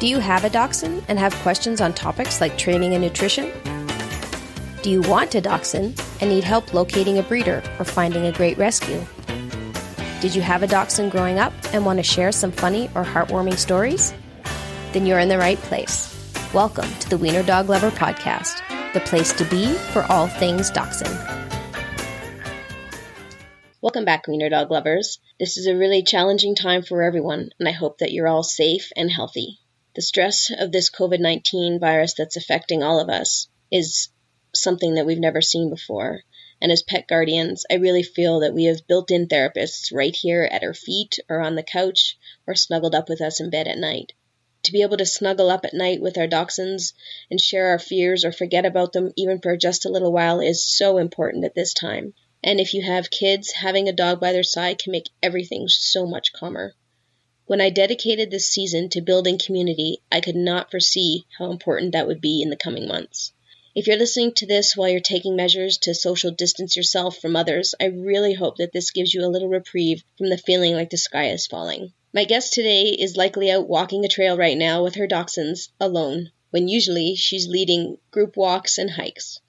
Do you have a dachshund and have questions on topics like training and nutrition? Do you want a dachshund and need help locating a breeder or finding a great rescue? Did you have a dachshund growing up and want to share some funny or heartwarming stories? Then you're in the right place. Welcome to the Wiener Dog Lover Podcast, the place to be for all things dachshund. Welcome back, Wiener Dog Lovers. This is a really challenging time for everyone, and I hope that you're all safe and healthy. The stress of this COVID-19 virus that's affecting all of us is something that we've never seen before. And as pet guardians, I really feel that we have built-in therapists right here at our feet or on the couch or snuggled up with us in bed at night. To be able to snuggle up at night with our dachshunds and share our fears or forget about them even for just a little while is so important at this time. And if you have kids, having a dog by their side can make everything so much calmer. When I dedicated this season to building community, I could not foresee how important that would be in the coming months. If you're listening to this while you're taking measures to social distance yourself from others, I really hope that this gives you a little reprieve from the feeling like the sky is falling. My guest today is likely out walking a trail right now with her dachshunds alone, when usually she's leading group walks and hikes.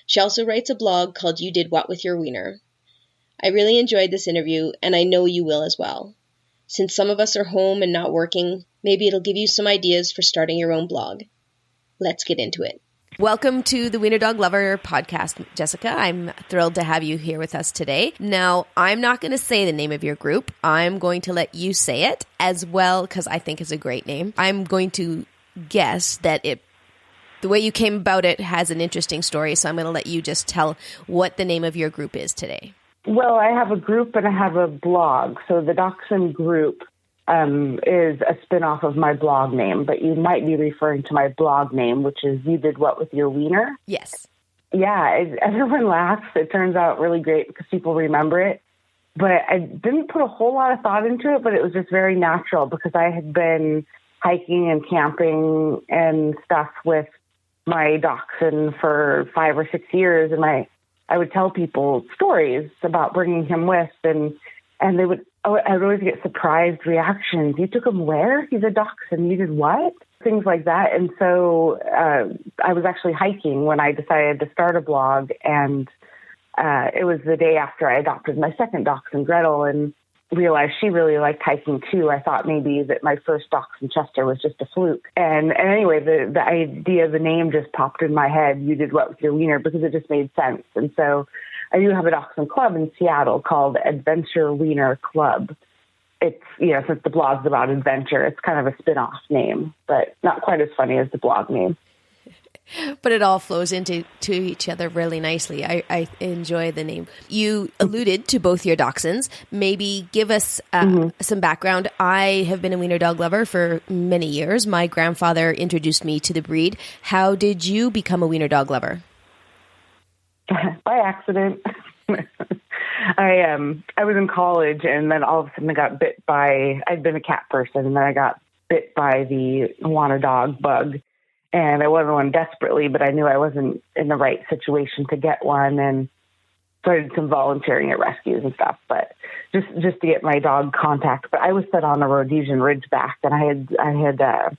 She also writes a blog called You Did What With Your Wiener. I really enjoyed this interview, and I know you will as well. Since some of us are home and not working, maybe it'll give you some ideas for starting your own blog. Let's get into it. Welcome to the Wiener Dog Lover Podcast, Jessica. I'm thrilled to have you here with us today. Now, I'm not going to say the name of your group. I'm going to let you say it as well because I think it's a great name. I'm going to guess that the way you came about it has an interesting story, so I'm going to let you just tell what the name of your group is today. Well, I have a group and I have a blog. So the Dachshund group is a spinoff of my blog name, but you might be referring to my blog name, which is You Did What With Your Wiener? Yes. Yeah, everyone laughs. It turns out really great because people remember it. But I didn't put a whole lot of thought into it, but it was just very natural because I had been hiking and camping and stuff with my dachshund for 5 or 6 years, and I would tell people stories about bringing him with, and they would. I'd always get surprised reactions. You took him where? He's a dachshund. You did what? Things like that. And so I was actually hiking when I decided to start a blog, and it was the day after I adopted my second dachshund, Gretel, and realized she really liked hiking too. I thought maybe that my first dachshund, Chester, was just a fluke. And anyway, the idea, the name just popped in my head. You Did What With Your Wiener, because it just made sense. And so I do have a dachshund club in Seattle called Adventure Wiener Club. It's, since the blog's about adventure, it's kind of a spin-off name, but not quite as funny as the blog name. But it all flows into each other really nicely. I enjoy the name. You alluded to both your dachshunds. Maybe give us some background. I have been a Wiener Dog Lover for many years. My grandfather introduced me to the breed. How did you become a Wiener Dog Lover? By accident. I was in college, and then all of a sudden I got bit by, I'd been a cat person, and then I got bit by the Iguana dog bug. And I wanted one desperately, but I knew I wasn't in the right situation to get one, and started some volunteering at rescues and stuff, but just to get my dog contact. But I was set on a Rhodesian Ridgeback, and I had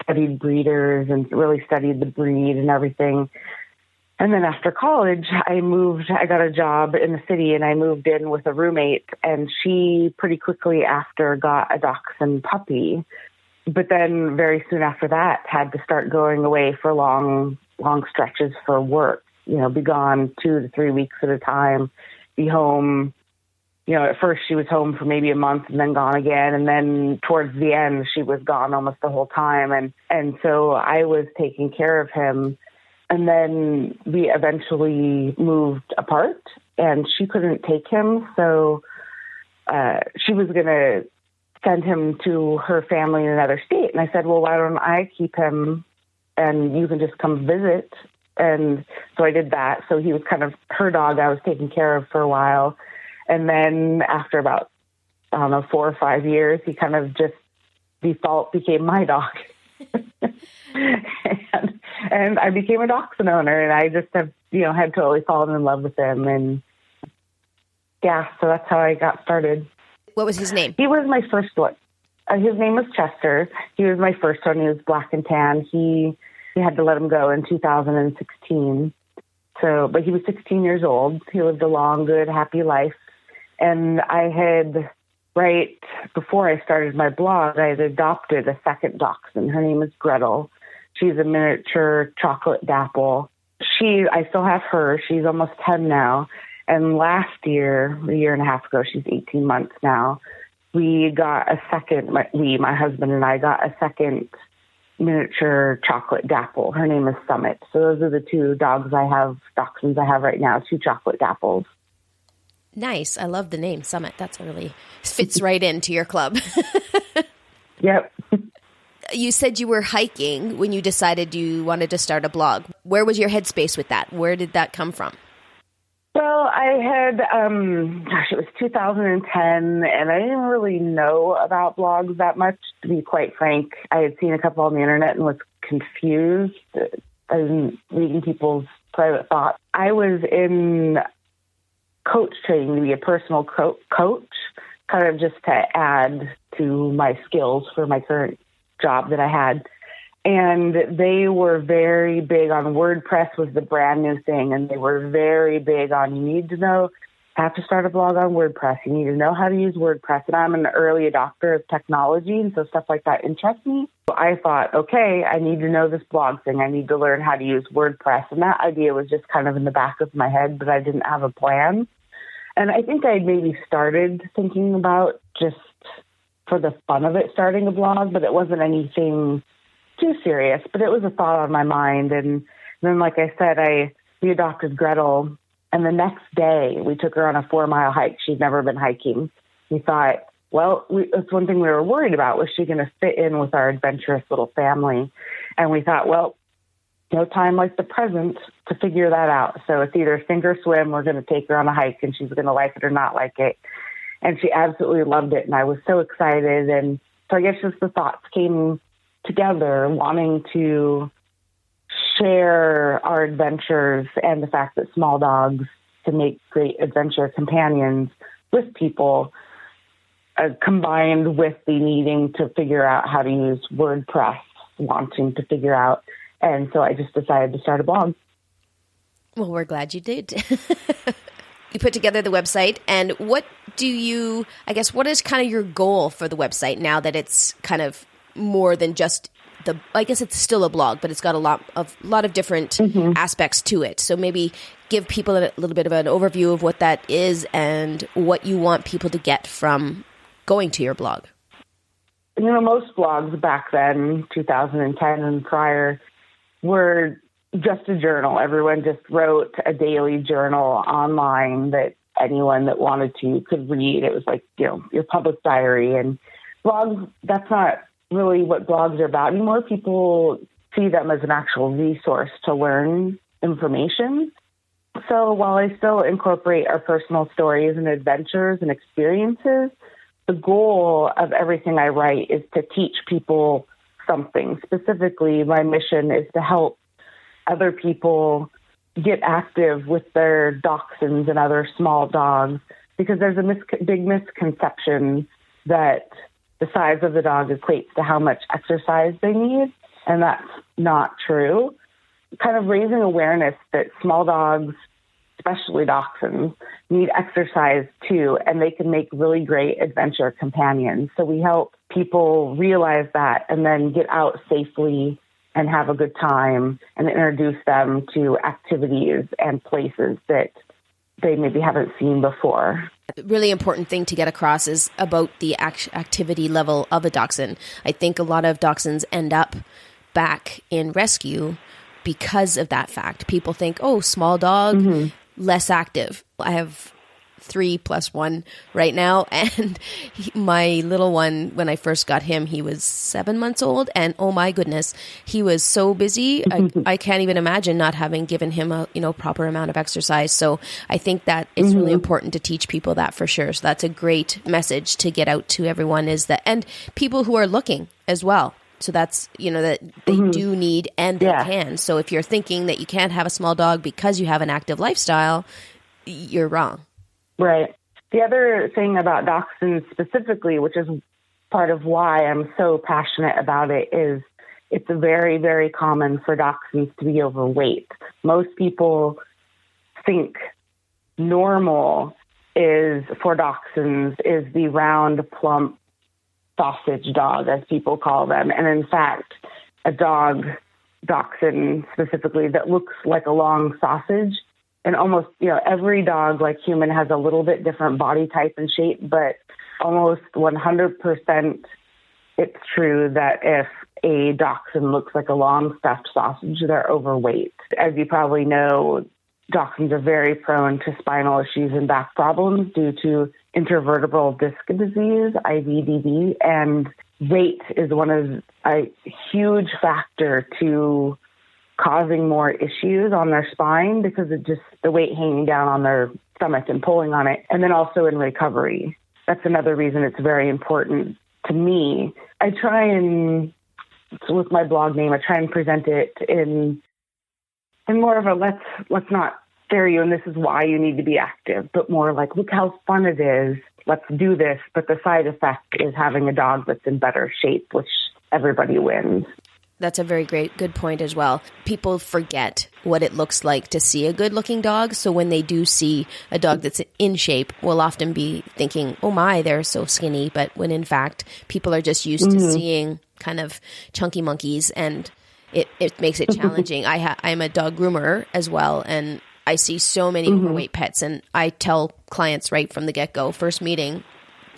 studied breeders and really studied the breed and everything. And then after college, I got a job in the city, and I moved in with a roommate, and she pretty quickly after got a dachshund puppy. But then very soon after that, had to start going away for long stretches for work, be gone 2 to 3 weeks at a time, be home. At first she was home for maybe a month and then gone again. And then towards the end, she was gone almost the whole time. And so I was taking care of him. And then we eventually moved apart, and she couldn't take him. So she was going to send him to her family in another state. And I said, well, why don't I keep him and you can just come visit? And so I did that. So he was kind of her dog I was taking care of for a while. And then after about, 4 or 5 years, he kind of just default became my dog. and I became a dachshund owner, and I just have, had totally fallen in love with him. And yeah, so that's how I got started. What was his name? He was my first one. His name was Chester. He was my first one. He was black and tan. We had to let him go in 2016. But he was 16 years old. He lived a long, good, happy life. And right before I started my blog, I had adopted a second dachshund. Her name is Gretel. She's a miniature chocolate dapple. I still have her. She's almost 10 now. And last year, a year and a half ago, she's 18 months now, we got a second, my husband and I got a second miniature chocolate dapple. Her name is Summit. So those are the two dachshunds I have right now, two chocolate dapples. Nice. I love the name Summit. That's really fits right into your club. Yep. You said you were hiking when you decided you wanted to start a blog. Where was your headspace with that? Where did that come from? Well, I had, it was 2010, and I didn't really know about blogs that much, to be quite frank. I had seen a couple on the internet and was confused. I was reading people's private thoughts. I was in coach training to be a personal coach, kind of just to add to my skills for my current job that I had. And they were very big on WordPress was the brand new thing. And they were very big on, have to start a blog on WordPress. You need to know how to use WordPress. And I'm an early adopter of technology. And so stuff like that interests me. So I thought, okay, I need to know this blog thing. I need to learn how to use WordPress. And that idea was just kind of in the back of my head, but I didn't have a plan. And I think I maybe started thinking about just for the fun of it, starting a blog, but it wasn't anything too serious, but it was a thought on my mind. And then, like I said, we adopted Gretel, and the next day we took her on a 4-mile hike. She'd never been hiking. We thought, it's one thing we were worried about, was she going to fit in with our adventurous little family? And we thought, no time like the present to figure that out. So it's either sink or swim. We're going to take her on a hike, and she's going to like it or not like it. And she absolutely loved it, and I was so excited. And so I guess just the thoughts came together, wanting to share our adventures and the fact that small dogs can make great adventure companions with people, combined with the needing to figure out how to use WordPress, wanting to figure out. And so I just decided to start a blog. Well, we're glad you did. You put together the website, and what is kind of your goal for the website now that it's kind of more than just I guess it's still a blog, but it's got a lot of different aspects to it. So maybe give people a little bit of an overview of what that is and what you want people to get from going to your blog. Most blogs back then, 2010 and prior, were just a journal. Everyone just wrote a daily journal online that anyone that wanted to could read. It was like, your public diary. And blogs, that's not really what blogs are about anymore. People see them as an actual resource to learn information. So while I still incorporate our personal stories and adventures and experiences, the goal of everything I write is to teach people something. Specifically, my mission is to help other people get active with their dachshunds and other small dogs, because there's a big misconception that the size of the dog equates to how much exercise they need, and that's not true. Kind of raising awareness that small dogs, especially dachshunds, need exercise too, and they can make really great adventure companions. So we help people realize that and then get out safely and have a good time and introduce them to activities and places that they maybe haven't seen before. The really important thing to get across is about the activity level of a dachshund. I think a lot of dachshunds end up back in rescue because of that fact. People think, small dog, less active. I have 3+1 right now, and my little one, when I first got him, he was 7 months old, and oh my goodness, he was so busy. I can't even imagine not having given him a proper amount of exercise. So I think that it's really important to teach people that, for sure. So that's a great message to get out to everyone, and people who are looking as well. So that's, that they do need and they can. So if you're thinking that you can't have a small dog because you have an active lifestyle, you're wrong. Right. The other thing about dachshunds specifically, which is part of why I'm so passionate about it is it's very, very common for dachshunds to be overweight. Most people think normal is for dachshunds is the round, plump sausage dog, as people call them. And in fact, a dachshund specifically, that looks like a long sausage. And almost, every dog, like human, has a little bit different body type and shape, but almost 100% it's true that if a dachshund looks like a long stuffed sausage, they're overweight. As you probably know, dachshunds are very prone to spinal issues and back problems due to intervertebral disc disease, IVDD, and weight is one of a huge factor to causing more issues on their spine because of just the weight hanging down on their stomach and pulling on it. And then also in recovery. That's another reason it's very important to me. I try and, with my blog name, I try and present it in more of a let's not scare you and this is why you need to be active, but more like, look how fun it is. Let's do this. But the side effect is having a dog that's in better shape, which everybody wins. That's a very good point as well. People forget what it looks like to see a good-looking dog. So when they do see a dog that's in shape, we'll often be thinking, oh my, they're so skinny. But when in fact, people are just used to seeing kind of chunky monkeys, and it makes it challenging. I'm a dog groomer as well, and I see so many overweight pets, and I tell clients right from the get-go, first meeting,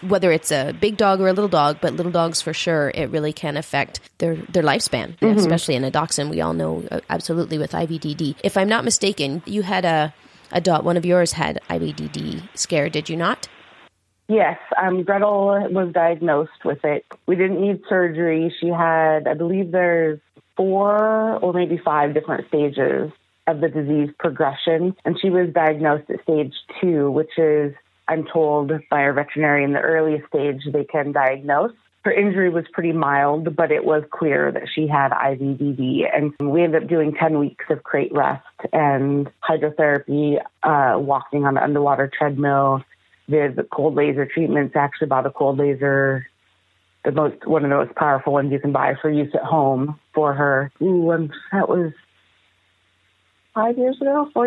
whether it's a big dog or a little dog, but little dogs for sure, it really can affect their lifespan, especially in a dachshund. We all know absolutely with IVDD. If I'm not mistaken, you had a dog, one of yours had IVDD scare, did you not? Yes, Gretel was diagnosed with it. We didn't need surgery. She had, I believe there's 4 or maybe 5 different stages of the disease progression, and she was diagnosed at stage 2, which is, I'm told by our veterinarian, the earliest stage they can diagnose. Her injury was pretty mild, but it was clear that she had IVDD. And we ended up doing 10 weeks of crate rest and hydrotherapy, walking on the underwater treadmill, the cold laser treatments. Actually bought a cold laser, one of the most powerful ones you can buy for use at home for her. That was 4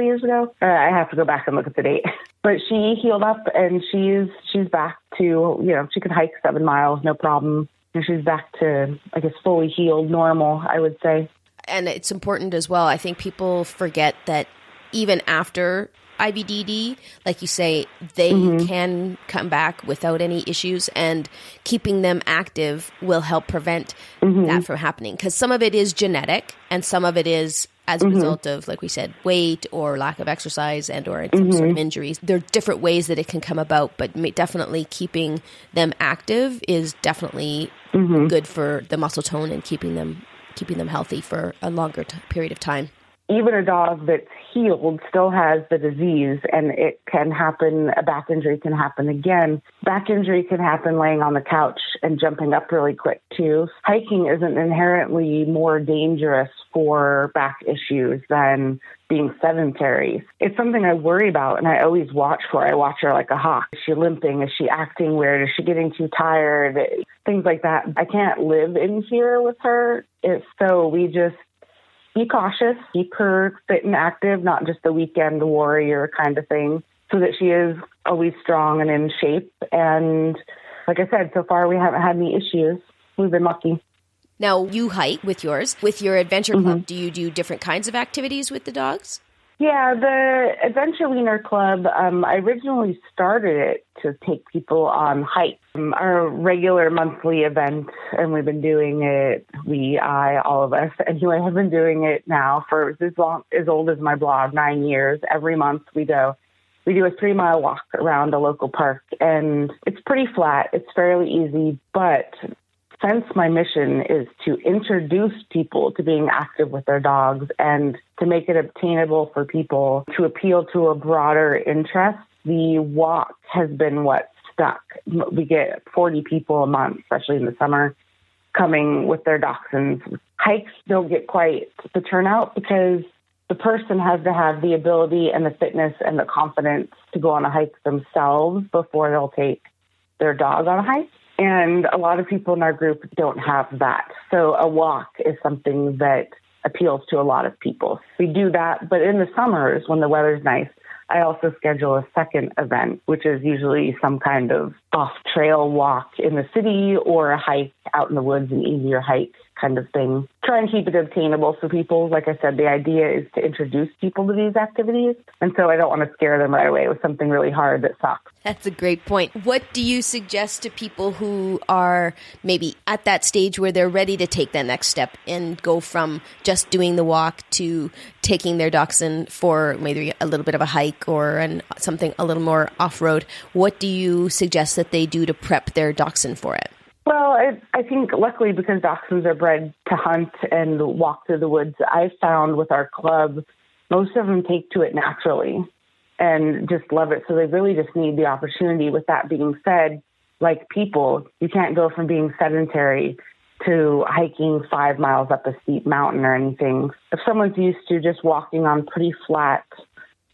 years ago. I have to go back and look at the date. But she healed up and she's back to, she could hike 7 miles, no problem. And she's back to, I guess, fully healed, normal, I would say. And it's important as well. I think people forget that even after IVDD, like you say, they can come back without any issues, and keeping them active will help prevent that from happening. Because some of it is genetic and some of it is as a result of, like we said, weight or lack of exercise and or some sort of injuries. There are different ways that it can come about, but definitely keeping them active is definitely good for the muscle tone and keeping them healthy for a longer period of time. Even a dog that's healed still has the disease, and it can happen, a back injury can happen again. Back injury can happen laying on the couch and jumping up really quick too. Hiking isn't inherently more dangerous for back issues than being sedentary. It's something I worry about and I always watch for. I watch her like a hawk. Is she limping? Is she acting weird? Is she getting too tired? Things like that. I can't live in fear with her. So we just be cautious, keep her fit and active, not just a weekend warrior kind of thing, so that she is always strong and in shape. And like I said, so far we haven't had any issues. We've been lucky. Now, you hike with yours. With your adventure club, do you do different kinds of activities with the dogs? Yeah, the Your Wiener Club, I originally started it to take people on hikes. Our regular monthly event, and we've been doing it, all of us, anyway, have been doing it now for as old as my blog, 9 years. Every month we do a 3-mile walk around a local park, and it's pretty flat. It's fairly easy, but since my mission is to introduce people to being active with their dogs and to make it obtainable for people to appeal to a broader interest, the walk has been what stuck. We get 40 people a month, especially in the summer, coming with their dachshunds. Hikes don't get quite the turnout because the person has to have the ability and the fitness and the confidence to go on a hike themselves before they'll take their dog on a hike. And a lot of people in our group don't have that. So a walk is something that appeals to a lot of people. We do that, but in the summers when the weather's nice, I also schedule a second event, which is usually some kind of off-trail walk in the city or a hike out in the woods, an easier hike kind of thing. Try and keep it obtainable for people. Like I said, the idea is to introduce people to these activities. And so I don't want to scare them right away with something really hard that sucks. That's a great point. What do you suggest to people who are maybe at that stage where they're ready to take that next step and go from just doing the walk to taking their dachshund for maybe a little bit of a hike or something a little more off-road? What do you suggest that they do to prep their dachshund for it? Well, I think luckily because dachshunds are bred to hunt and walk through the woods, I found with our club, most of them take to it naturally and just love it. So they really just need the opportunity. With that being said, like people, you can't go from being sedentary to hiking 5 miles up a steep mountain or anything. If someone's used to just walking on pretty flat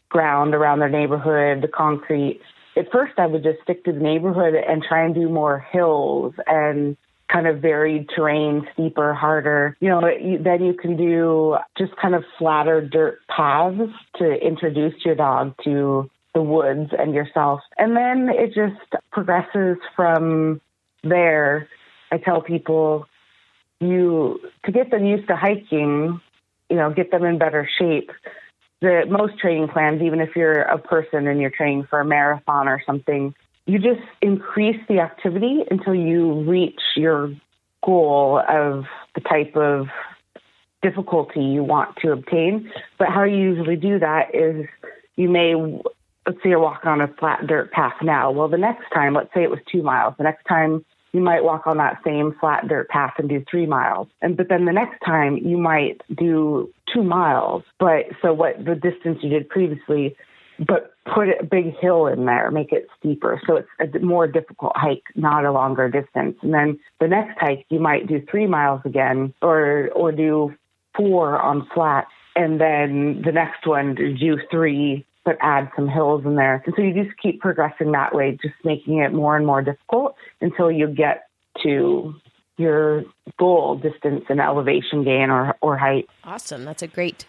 ground around their neighborhood, the concrete, at first I would just stick to the neighborhood and try and do more hills and kind of varied terrain, steeper, harder. Then you can do just kind of flatter dirt paths to introduce your dog to the woods and yourself. And then it just progresses from there. I tell people to get them used to hiking, get them in better shape. The most training plans, even if you're a person and you're training for a marathon or something, you just increase the activity until you reach your goal of the type of difficulty you want to obtain. But how you usually do that is let's say you're walking on a flat dirt path now. Well, the next time, let's say it was 2 miles. The next time you might walk on that same flat dirt path and do 3 miles. But then the next time you might do 2 miles. So what the distance you did previously, but put a big hill in there, make it steeper. So it's a more difficult hike, not a longer distance. And then the next hike, you might do 3 miles again or do 4 on flat. And then the next one, do 3, but add some hills in there. And so you just keep progressing that way, just making it more and more difficult until you get to your goal distance and elevation gain or height. Awesome. That's a great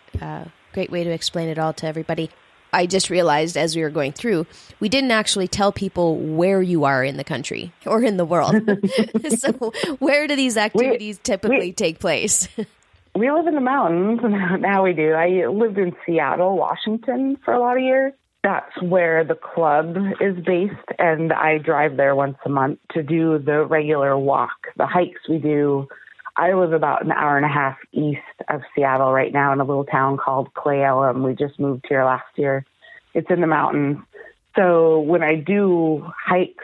way to explain it all to everybody. I just realized as we were going through, we didn't actually tell people where you are in the country or in the world. So where do these activities typically take place? We live in the mountains. Now we do. I lived in Seattle, Washington for a lot of years. That's where the club is based, and I drive there once a month to do the regular walk. The hikes we do, I live about an hour and a half east of Seattle right now in a little town called Clay Elum. We just moved here last year. It's in the mountains. So when I do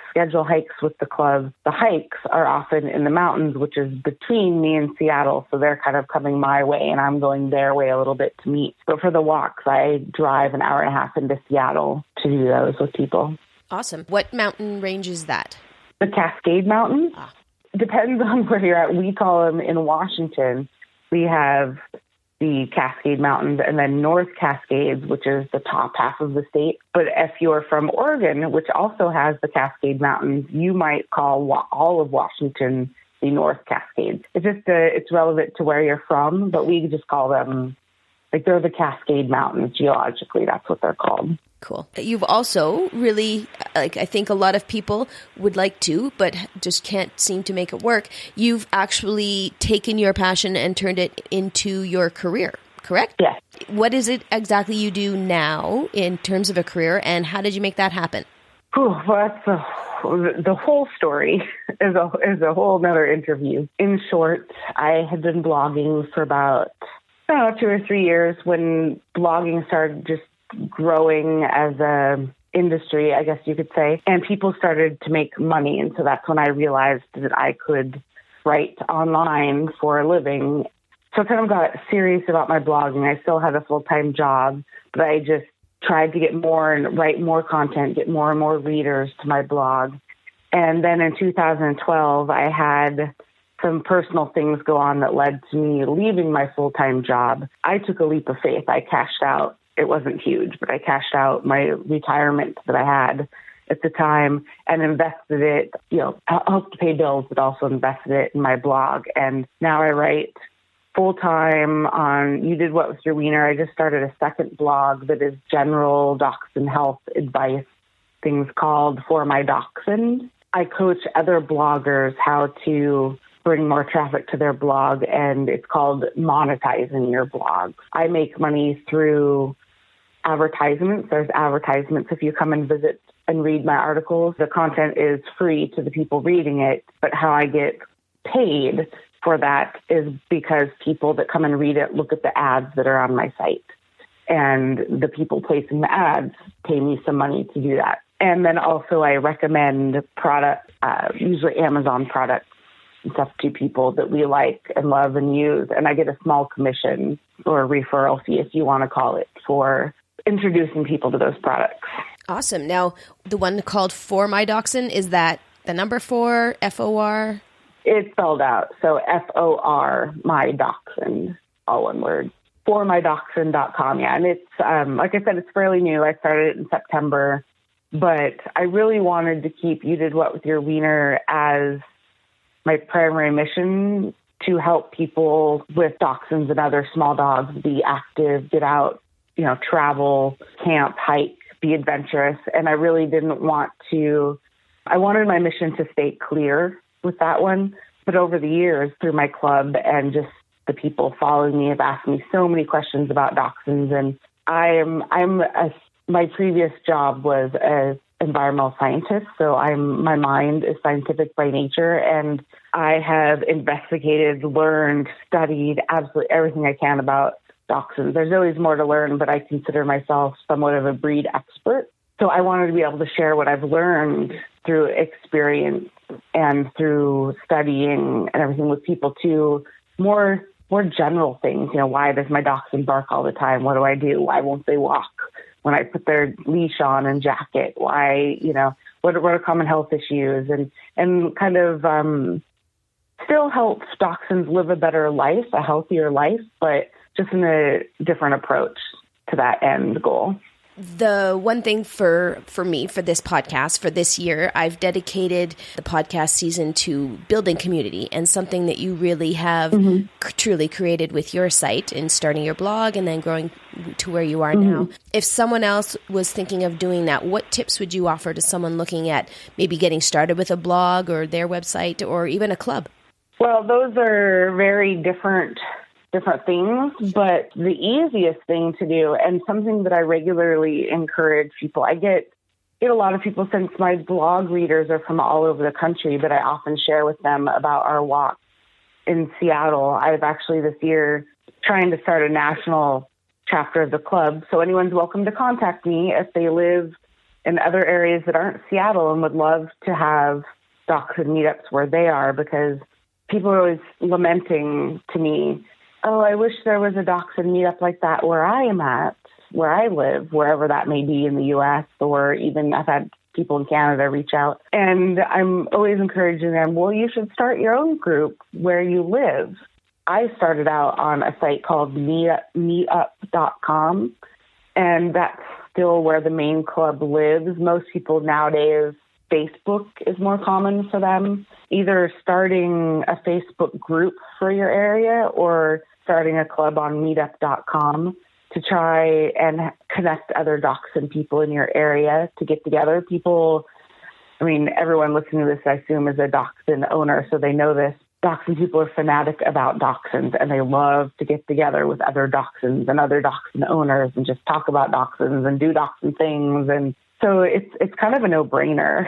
schedule hikes with the club, the hikes are often in the mountains, which is between me and Seattle. So they're kind of coming my way and I'm going their way a little bit to meet. But for the walks, I drive an hour and a half into Seattle to do those with people. Awesome. What mountain range is that? The Cascade Mountains. Depends on where you're at. We call them in Washington. We have the Cascade Mountains and then North Cascades, which is the top half of the state. But if you're from Oregon, which also has the Cascade Mountains, you might call all of Washington the North Cascades. It's just it's relevant to where you're from, but we just call them they're the Cascade Mountains geologically. That's what they're called. Cool. You've also really, I think a lot of people would like to, but just can't seem to make it work. You've actually taken your passion and turned it into your career, correct? Yes. What is it exactly you do now in terms of a career, and how did you make that happen? Well, that's the whole story is a whole nother interview. In short, I had been blogging for about 2 or 3 years when blogging started just growing as a industry, I guess you could say, and people started to make money. And so that's when I realized that I could write online for a living. So I kind of got serious about my blogging. I still had a full-time job, but I just tried to get more and write more content, get more and more readers to my blog. And then in 2012, I had some personal things go on that led to me leaving my full-time job. I took a leap of faith. I cashed out. It wasn't huge, but I cashed out my retirement that I had at the time and invested it, helped to pay bills, but also invested it in my blog. And now I write full-time on You Did What With Your Wiener. I just started a second blog that is general dachshund health advice, things called For My Dachshund. I coach other bloggers how to bring more traffic to their blog, and it's called monetizing your blog. I make money through advertisements. There's advertisements if you come and visit and read my articles. The content is free to the people reading it, but how I get paid for that is because people that come and read it look at the ads that are on my site. And the people placing the ads pay me some money to do that. And then also I recommend products, usually Amazon products and stuff to people that we like and love and use. And I get a small commission or a referral fee, if you want to call it, for introducing people to those products. Awesome. Now, the one called For My Dachshund, is that the number 4, F-O-R? It's spelled out. So F-O-R, My Dachshund, all one word. ForMyDachshund.com. Yeah. And it's, like I said, it's fairly new. I started it in September, but I really wanted to keep You Did What With Your Wiener as my primary mission, to help people with dachshunds and other small dogs be active, get out, travel, camp, hike, be adventurous. And I really didn't want to, I wanted my mission to stay clear with that one. But over the years, through my club and just the people following me have asked me so many questions about dachshunds. And my previous job was as environmental scientist. So my mind is scientific by nature, and I have investigated, learned, studied absolutely everything I can about dachshunds. There's always more to learn, but I consider myself somewhat of a breed expert. So I wanted to be able to share what I've learned through experience and through studying and everything with people to more general things. Why does my dachshund bark all the time? What do I do? Why won't they walk when I put their leash on and jacket? Why, what are common health issues? And kind of still help dachshunds live a better life, a healthier life, but just in a different approach to that end goal. The one thing for me, for this podcast, for this year, I've dedicated the podcast season to building community, and something that you really have truly created with your site and starting your blog and then growing to where you are now. If someone else was thinking of doing that, what tips would you offer to someone looking at maybe getting started with a blog or their website or even a club? Well, those are very different things, but the easiest thing to do, and something that I regularly encourage people, I get a lot of people, since my blog readers are from all over the country, but I often share with them about our walk in Seattle. I've actually this year trying to start a national chapter of the club. So anyone's welcome to contact me if they live in other areas that aren't Seattle and would love to have dachshund meetups where they are, because people are always lamenting to me, oh, I wish there was a dachshund meetup like that where I am at, where I live, wherever that may be in the U.S., or even I've had people in Canada reach out. And I'm always encouraging them, well, you should start your own group where you live. I started out on a site called meetup.com, and that's still where the main club lives. Most people nowadays, Facebook is more common for them, either starting a Facebook group for your area or starting a club on meetup.com to try and connect other dachshund people in your area to get together. Everyone listening to this, I assume, is a dachshund owner, so they know this. Dachshund people are fanatic about dachshunds, and they love to get together with other dachshunds and other dachshund owners and just talk about dachshunds and do dachshund things. And so it's kind of a no-brainer.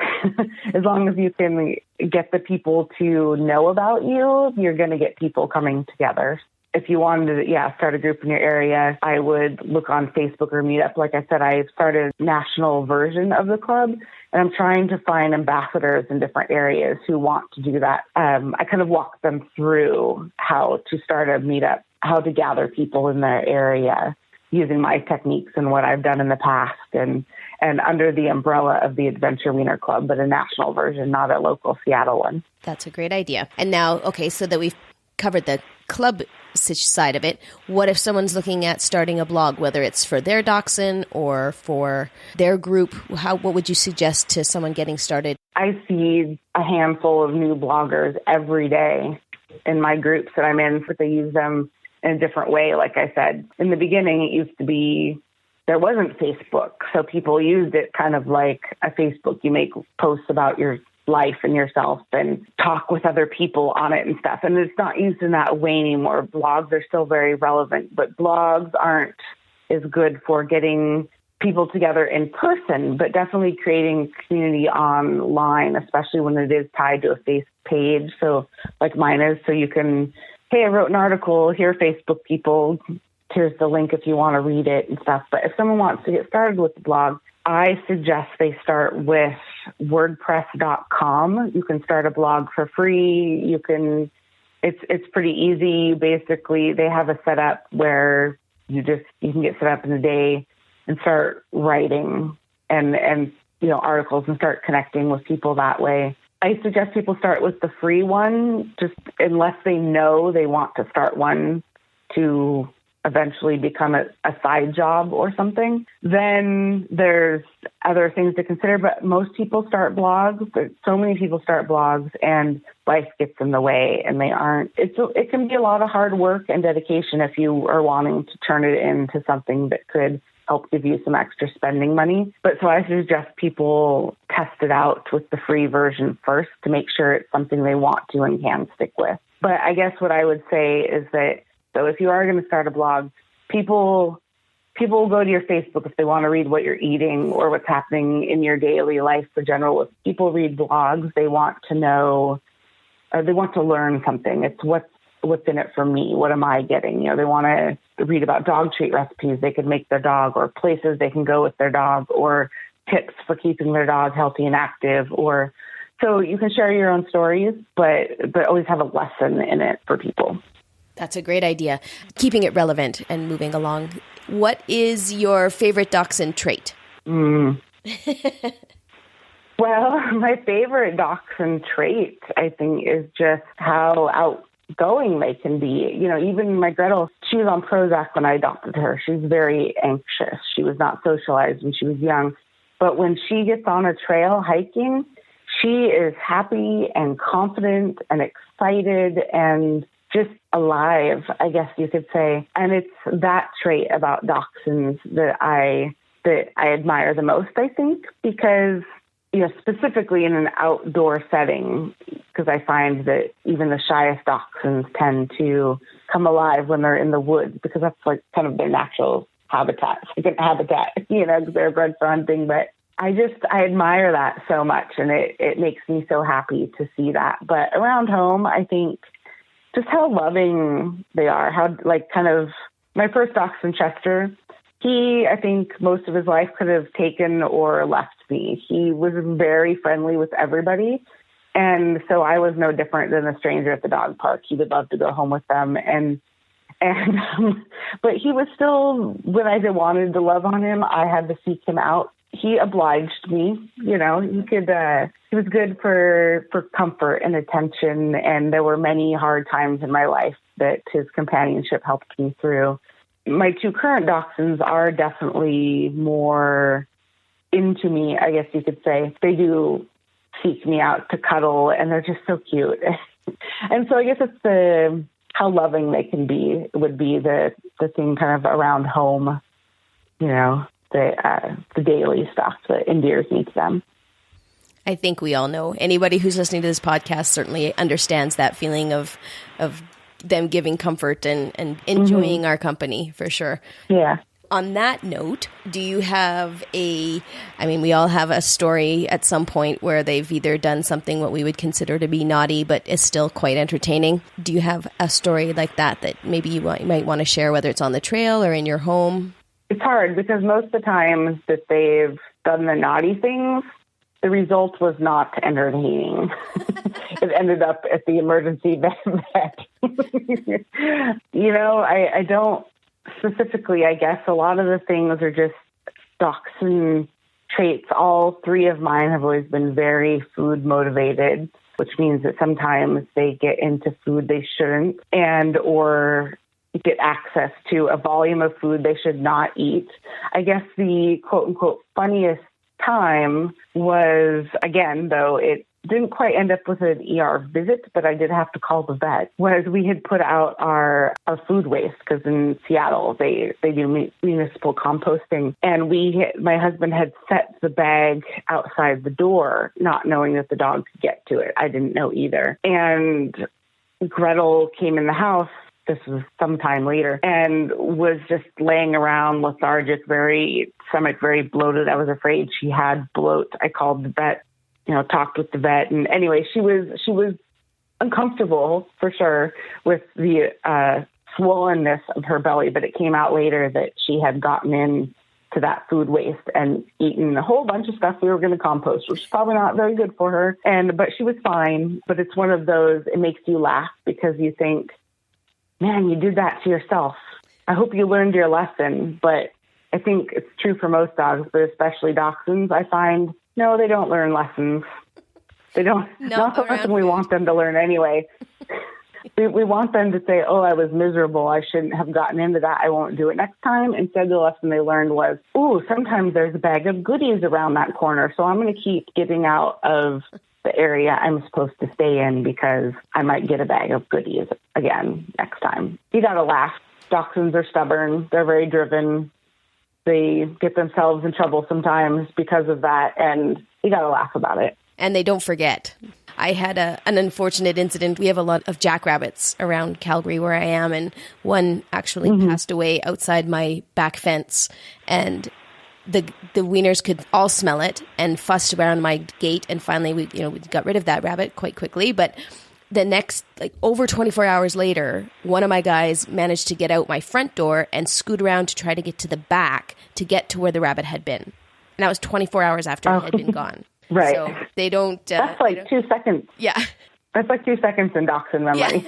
As long as you can get the people to know about you, you're going to get people coming together. If you wanted to, start a group in your area, I would look on Facebook or Meetup. Like I said, I've started a national version of the club, and I'm trying to find ambassadors in different areas who want to do that. I kind of walk them through how to start a meetup, how to gather people in their area using my techniques and what I've done in the past, and under the umbrella of the Adventure Wiener Club, but a national version, not a local Seattle one. That's a great idea. And now, okay, so that we've covered the club side of it. What if someone's looking at starting a blog, whether it's for their dachshund or for their group? What would you suggest to someone getting started? I see a handful of new bloggers every day in my groups that I'm in, but they use them in a different way. Like I said, in the beginning, it used to be, there wasn't Facebook. So people used it kind of like a Facebook. You make posts about your life and yourself and talk with other people on it and stuff. And it's not used in that way anymore. Blogs are still very relevant, but blogs aren't as good for getting people together in person, but definitely creating community online, especially when it is tied to a Facebook page. So like mine is, so you can, hey, I wrote an article, here, Facebook people, here's the link if you want to read it and stuff. But if someone wants to get started with the blog, I suggest they start with WordPress.com. You can start a blog for free. You can, it's pretty easy. Basically, they have a setup where you can get set up in a day and start writing and articles and start connecting with people that way. I suggest people start with the free one, just unless they know they want to start one to eventually become a side job or something. Then there's other things to consider, but most people start blogs. So many people start blogs and life gets in the way and it can be a lot of hard work and dedication if you are wanting to turn it into something that could help give you some extra spending money. But so I suggest people test it out with the free version first to make sure it's something they want to and can stick with. But I guess what I would say is that, so if you are going to start a blog, people will go to your Facebook if they want to read what you're eating or what's happening in your daily life in general. If people read blogs, they want to know, or they want to learn something. It's what's in it for me. What am I getting? They want to read about dog treat recipes they could make their dog, or places they can go with their dog, or tips for keeping their dog healthy and active. Or so you can share your own stories, but always have a lesson in it for people. That's a great idea. Keeping it relevant and moving along. What is your favorite dachshund trait? Well, my favorite dachshund trait, I think, is just how outgoing they can be. Even my Gretel, she was on Prozac when I adopted her. She was very anxious. She was not socialized when she was young. But when she gets on a trail hiking, she is happy and confident and excited and just alive, I guess you could say. And it's that trait about dachshunds that I admire the most, I think, because, specifically in an outdoor setting, because I find that even the shyest dachshunds tend to come alive when they're in the woods, because that's like kind of their natural habitat, because they're bred for hunting. But I admire that so much, and it makes me so happy to see that. But around home, I think just how loving they are, how my first dachshund, Chester, I think most of his life could have taken or left me. He was very friendly with everybody. And so I was no different than a stranger at the dog park. He would love to go home with them. But he was still, when I wanted to love on him, I had to seek him out. He obliged me, he was good for comfort and attention. And there were many hard times in my life that his companionship helped me through. My two current dachshunds are definitely more into me, I guess you could say. They do seek me out to cuddle, and they're just so cute. And so I guess it's how loving they can be would be the thing kind of around home, the daily stuff that endears me to them. I think we all know. Anybody who's listening to this podcast certainly understands that feeling of them giving comfort and enjoying our company, for sure. Yeah. On that note, do you have we all have a story at some point where they've either done something what we would consider to be naughty, but is still quite entertaining. Do you have a story like that maybe you might want to share, whether it's on the trail or in your home? It's hard because most of the times that they've done the naughty things, the result was not entertaining. It ended up at the emergency vet. I don't specifically, I guess a lot of the things are just dachshund traits. All three of mine have always been very food motivated, which means that sometimes they get into food they shouldn't, or get access to a volume of food they should not eat. I guess the quote unquote funniest time was, again, though it didn't quite end up with an ER visit, but I did have to call the vet, was we had put out our food waste, because in Seattle, they do municipal composting. And my husband had set the bag outside the door, not knowing that the dog could get to it. I didn't know either. And Gretel came in the house, this was sometime later, and was just laying around lethargic, stomach very bloated. I was afraid she had bloat. I called the vet, talked with the vet. And anyway, she was uncomfortable for sure with the swollenness of her belly, but it came out later that she had gotten in to that food waste and eaten a whole bunch of stuff we were going to compost, which is probably not very good for her. But she was fine. But it's one of those, it makes you laugh because you think, man, you did that to yourself. I hope you learned your lesson. But I think it's true for most dogs, but especially dachshunds, I find, no, they don't learn lessons. They don't, not the lesson we want them to learn anyway. We want them to say, oh, I was miserable. I shouldn't have gotten into that. I won't do it next time. Instead, the lesson they learned was, ooh, sometimes there's a bag of goodies around that corner. So I'm going to keep getting out of the area I'm supposed to stay in because I might get a bag of goodies again next time. You got to laugh. Dachshunds are stubborn. They're very driven. They get themselves in trouble sometimes because of that. And you got to laugh about it. And they don't forget. I had an unfortunate incident. We have a lot of jackrabbits around Calgary where I am, and one actually passed away outside my back fence. And the Wieners could all smell it and fussed around my gate. And finally, we got rid of that rabbit quite quickly. But the next, over 24 hours later, one of my guys managed to get out my front door and scoot around to try to get to the back to get to where the rabbit had been. And that was 24 hours after it had been gone. Right. So they don't... That's like 2 seconds. Yeah. That's like 2 seconds in dachshund memory. Yeah.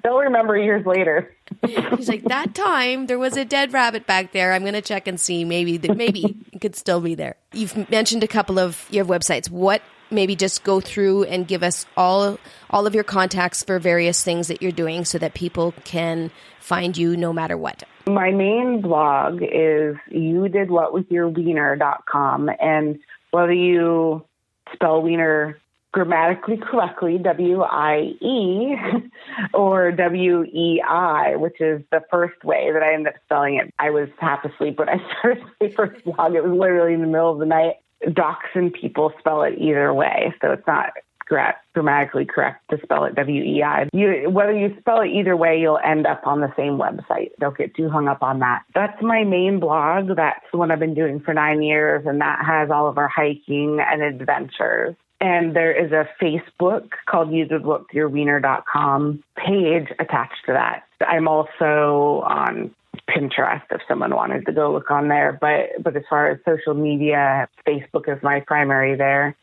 They'll remember years later. He's like, that time there was a dead rabbit back there. I'm going to check and see. Maybe it could still be there. You've mentioned a couple of your websites. What, maybe just go through and give us all of your contacts for various things that you're doing so that people can find you no matter what. My main blog is youdidwhatwithyourwiener.com. And whether you spell wiener grammatically correctly, W-I-E, or W-E-I, which is the first way that I ended up spelling it. I was half asleep when I started my first blog. It was literally in the middle of the night. Dachshund people spell it either way, so it's not grammatically correct to spell it W-E-I. Whether you spell it either way, you'll end up on the same website. Don't get too hung up on that. That's my main blog. That's the one I've been doing for 9 years, and that has all of our hiking and adventures. And there is a Facebook called youdidwhatwithyourwiener.com page attached to that. I'm also on Pinterest if someone wanted to go look on there. But as far as social media, Facebook is my primary there.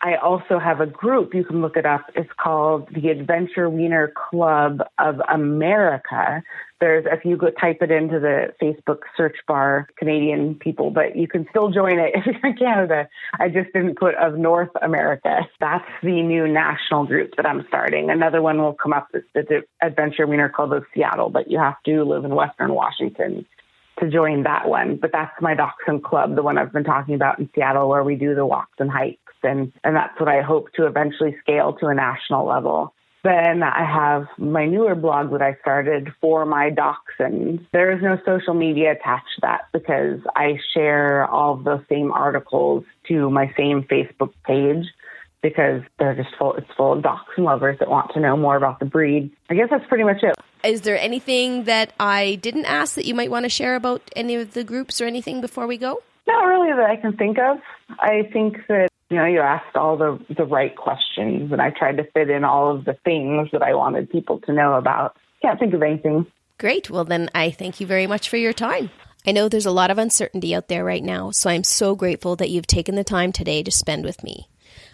I also have a group, you can look it up. It's called the Adventure Wiener Club of America. If you go type it into the Facebook search bar, Canadian people, but you can still join it if you're in Canada. I just didn't put of North America. That's the new national group that I'm starting. Another one will come up, the Adventure Wiener Club of Seattle, but you have to live in Western Washington to join that one. But that's my dachshund club, the one I've been talking about in Seattle, where we do the walks and hikes. And that's what I hope to eventually scale to a national level. Then I have my newer blog that I started for my dachshunds. There is no social media attached to that because I share all of those same articles to my same Facebook page because they're just it's full of dachshund lovers that want to know more about the breed. I guess that's pretty much it. Is there anything that I didn't ask that you might want to share about any of the groups or anything before we go? Not really that I can think of. I think that you asked all the right questions, and I tried to fit in all of the things that I wanted people to know about. Can't think of anything. Great. Well, then I thank you very much for your time. I know there's a lot of uncertainty out there right now, so I'm so grateful that you've taken the time today to spend with me.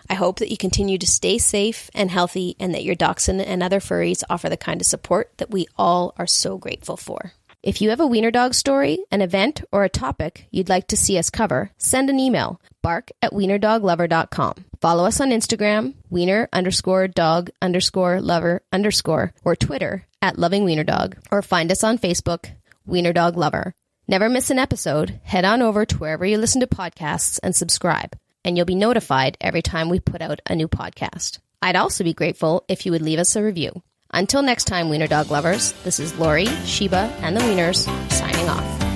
I hope that you continue to stay safe and healthy and that your dachshund and other furries offer the kind of support that we all are so grateful for. If you have a wiener dog story, an event, or a topic you'd like to see us cover, send an email, bark@wienerdoglover.com. Follow us on Instagram, wiener_dog_lover_, or Twitter @lovingwienerdog, or find us on Facebook, Wiener Dog Lover. Never miss an episode. Head on over to wherever you listen to podcasts and subscribe, and you'll be notified every time we put out a new podcast. I'd also be grateful if you would leave us a review. Until next time, Wiener Dog Lovers, this is Lori, Sheba, and the Wieners signing off.